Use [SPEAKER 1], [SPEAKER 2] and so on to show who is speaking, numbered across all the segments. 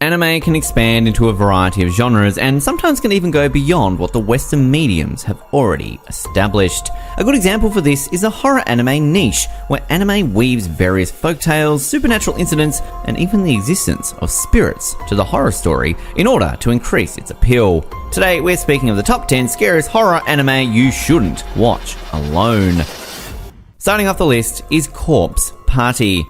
[SPEAKER 1] Anime can expand into a variety of genres and sometimes can even go beyond what the Western mediums have already established. A good example for this is the horror anime niche, where anime weaves various folktales, supernatural incidents, and even the existence of spirits to the horror story in order to increase its appeal. Today we're speaking of the top 10 scariest horror anime you shouldn't watch alone. Starting off the list is Corpse Party.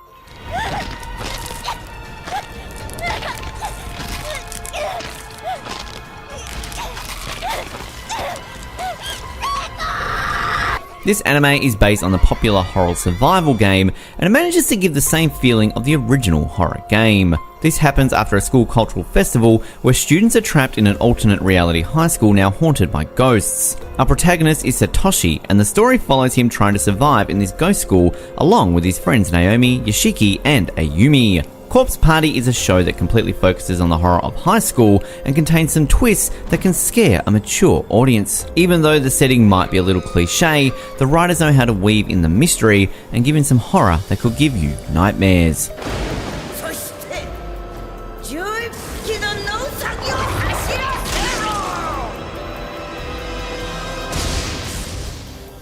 [SPEAKER 1] This anime is based on the popular horror survival game, and it manages to give the same feeling of the original horror game. This happens after a school cultural festival where students are trapped in an alternate reality high school now haunted by ghosts. Our protagonist is Satoshi, and the story follows him trying to survive in this ghost school along with his friends Naomi, Yoshiki, and Ayumi. Corpse Party is a show that completely focuses on the horror of high school and contains some twists that can scare a mature audience. Even though the setting might be a little cliche, the writers know how to weave in the mystery and give in some horror that could give you nightmares.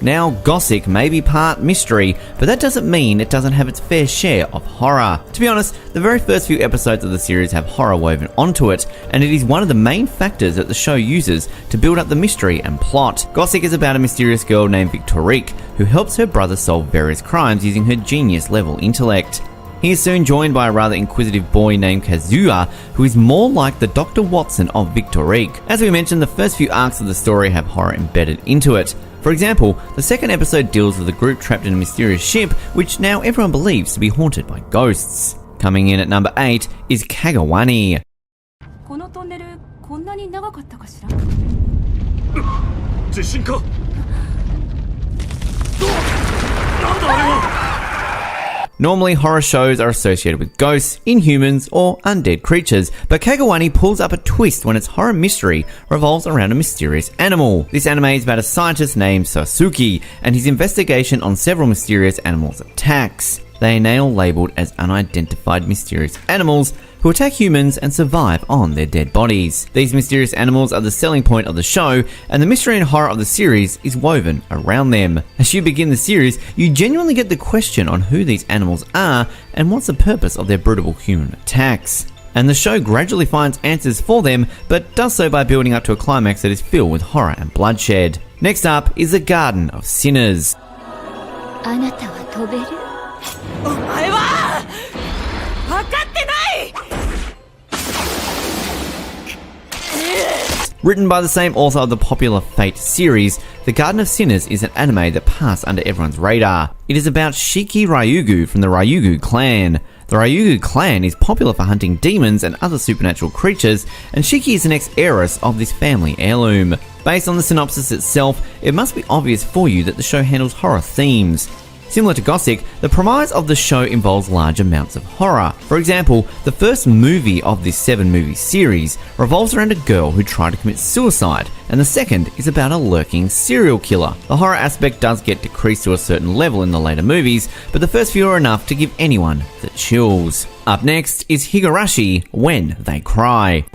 [SPEAKER 1] Now, Gothic may be part mystery, but that doesn't mean it doesn't have its fair share of horror. To be honest, the very first few episodes of the series have horror woven onto it, and it is one of the main factors that the show uses to build up the mystery and plot. Gothic is about a mysterious girl named Victorique, who helps her brother solve various crimes using her genius-level intellect. He is soon joined by a rather inquisitive boy named Kazuya, who is more like the Dr. Watson of Victorique. As we mentioned, the first few arcs of the story have horror embedded into it. For example, the second episode deals with a group trapped in a mysterious ship, which now everyone believes to be haunted by ghosts. Coming in at number 8 is Kagawani. Normally, horror shows are associated with ghosts, inhumans, or undead creatures, but Kagawani pulls up a twist when its horror mystery revolves around a mysterious animal. This anime is about a scientist named Sasuke and his investigation on several mysterious animals' attacks. They are now labelled as unidentified mysterious animals who attack humans and survive on their dead bodies. These mysterious animals are the selling point of the show, and the mystery and horror of the series is woven around them. As you begin the series, you genuinely get the question on who these animals are and what's the purpose of their brutal human attacks. And the show gradually finds answers for them, but does so by building up to a climax that is filled with horror and bloodshed. Next up is the Garden of Sinners. Written by the same author of the popular Fate series, The Garden of Sinners is an anime that passed under everyone's radar. It is about Shiki Ryugu from the Ryugu clan. The Ryugu clan is popular for hunting demons and other supernatural creatures, and Shiki is the next heiress of this family heirloom. Based on the synopsis itself, it must be obvious for you that the show handles horror themes. Similar to Gothic, the premise of the show involves large amounts of horror. For example, the first movie of this 7-movie series revolves around a girl who tried to commit suicide, and the second is about a lurking serial killer. The horror aspect does get decreased to a certain level in the later movies, but the first few are enough to give anyone the chills. Up next is Higarashi, When They Cry.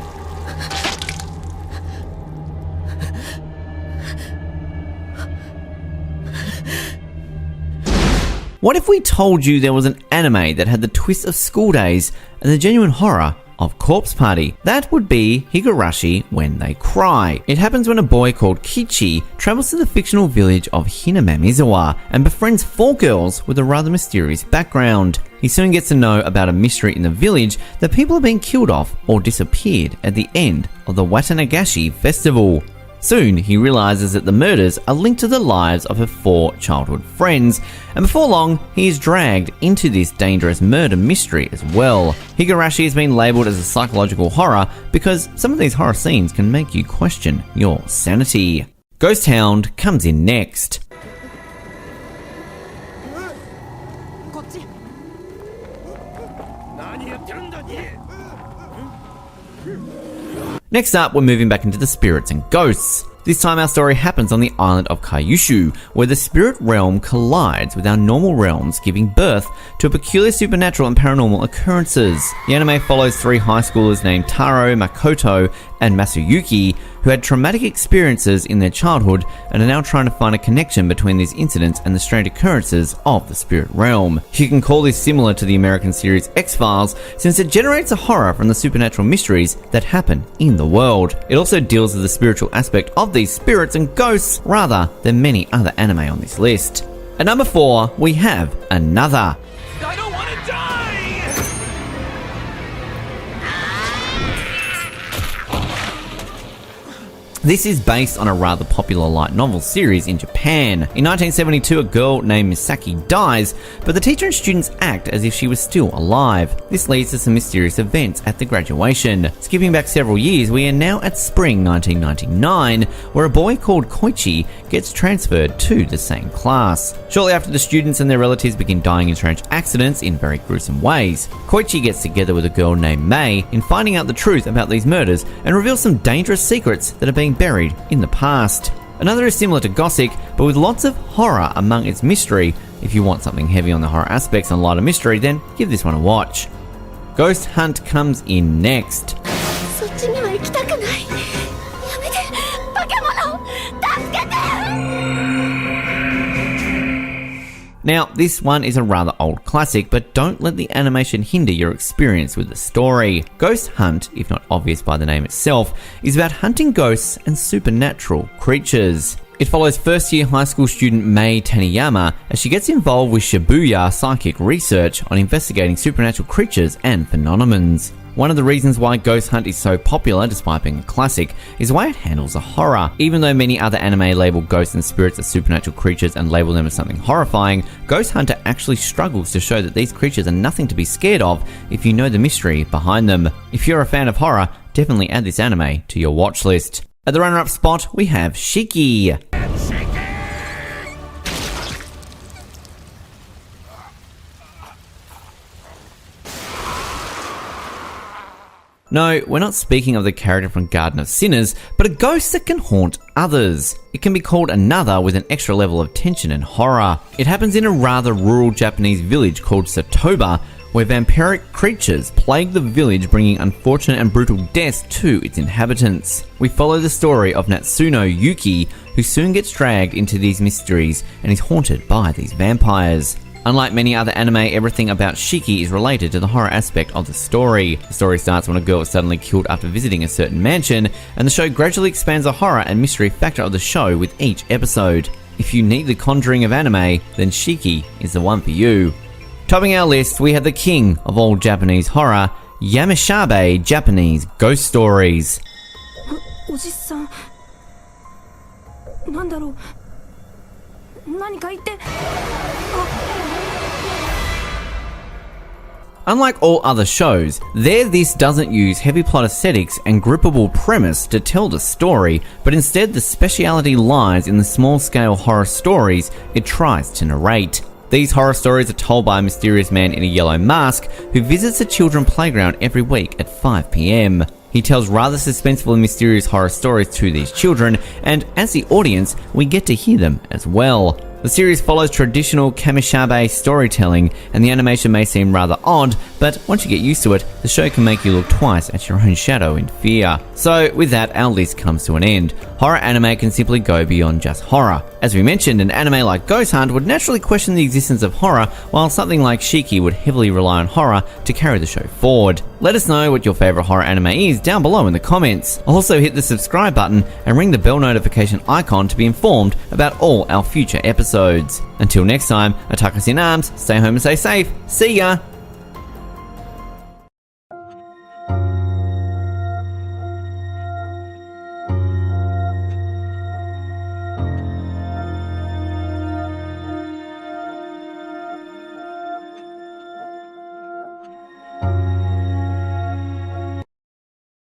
[SPEAKER 1] What if we told you there was an anime that had the twist of school days and the genuine horror of Corpse Party? That would be Higarashi When They Cry. It happens when a boy called Kichi travels to the fictional village of Hinamamizawa and befriends 4 girls with a rather mysterious background. He soon gets to know about a mystery in the village that people are being killed off or disappeared at the end of the Watanagashi festival. Soon, he realizes that the murders are linked to the lives of her 4 childhood friends, and before long, he is dragged into this dangerous murder mystery as well. Higarashi has been labelled as a psychological horror because some of these horror scenes can make you question your sanity. Ghost Hound comes in next. Next up, we're moving back into the spirits and ghosts. This time our story happens on the island of Kyushu, where the spirit realm collides with our normal realms, giving birth to peculiar supernatural and paranormal occurrences. The anime follows 3 high schoolers named Taro, Makoto, and Masuyuki, who had traumatic experiences in their childhood and are now trying to find a connection between these incidents and the strange occurrences of the spirit realm. You can call this similar to the American series X-Files, since it generates a horror from the supernatural mysteries that happen in the world. It also deals with the spiritual aspect of these spirits and ghosts rather than many other anime on this list. At number 4, we have Another.
[SPEAKER 2] I don't want to die!
[SPEAKER 1] This is based on a rather popular light novel series in Japan. In 1972, a girl named Misaki dies, but the teacher and students act as if she was still alive. This leads to some mysterious events at the graduation. Skipping back several years, we are now at spring 1999, where a boy called Koichi gets transferred to the same class. Shortly after, the students and their relatives begin dying in strange accidents in very gruesome ways. Koichi gets together with a girl named Mei in finding out the truth about these murders and reveals some dangerous secrets that are being buried in the past. Another is similar to Gothic, but with lots of horror among its mystery. If you want something heavy on the horror aspects and lighter mystery, then give this one a watch. Ghost Hunt comes in next. Now, this one is a rather old classic, but don't let the animation hinder your experience with the story. Ghost Hunt, if not obvious by the name itself, is about hunting ghosts and supernatural creatures. It follows first-year high school student Mei Taniyama as she gets involved with Shibuya psychic research on investigating supernatural creatures and phenomenons. One of the reasons why Ghost Hunt is so popular, despite being a classic, is the way it handles a horror. Even though many other anime label ghosts and spirits as supernatural creatures and label them as something horrifying, Ghost Hunter actually struggles to show that these creatures are nothing to be scared of if you know the mystery behind them. If you're a fan of horror, definitely add this anime to your watch list. At the runner-up spot, we have Shiki. No, we're not speaking of the character from Garden of Sinners, but a ghost that can haunt others. It can be called Another with an extra level of tension and horror. It happens in a rather rural Japanese village called Satoba, where vampiric creatures plague the village, bringing unfortunate and brutal deaths to its inhabitants. We follow the story of Natsuno Yuki, who soon gets dragged into these mysteries and is haunted by these vampires. Unlike many other anime, everything about Shiki is related to the horror aspect of the story. The story starts when a girl is suddenly killed after visiting a certain mansion, and the show gradually expands the horror and mystery factor of the show with each episode. If you need the conjuring of anime, then Shiki is the one for you. Topping our list, we have the king of all Japanese horror, Yamashi Japanese Ghost Stories. Unlike all other shows, this doesn't use heavy plot aesthetics and grippable premise to tell the story, but instead the speciality lies in the small-scale horror stories it tries to narrate. These horror stories are told by a mysterious man in a yellow mask who visits a children's playground every week at 5 p.m. He tells rather suspenseful and mysterious horror stories to these children, and as the audience, we get to hear them as well. The series follows traditional kamishibai storytelling, and the animation may seem rather odd, but once you get used to it, the show can make you look twice at your own shadow in fear. So with that, our list comes to an end. Horror anime can simply go beyond just horror. As we mentioned, an anime like Ghost Hunt would naturally question the existence of horror, while something like Shiki would heavily rely on horror to carry the show forward. Let us know what your favourite horror anime is down below in the comments. Also hit the subscribe button and ring the bell notification icon to be informed about all our future episodes. Until next time, Attackers in Arms, stay home and stay safe. See ya!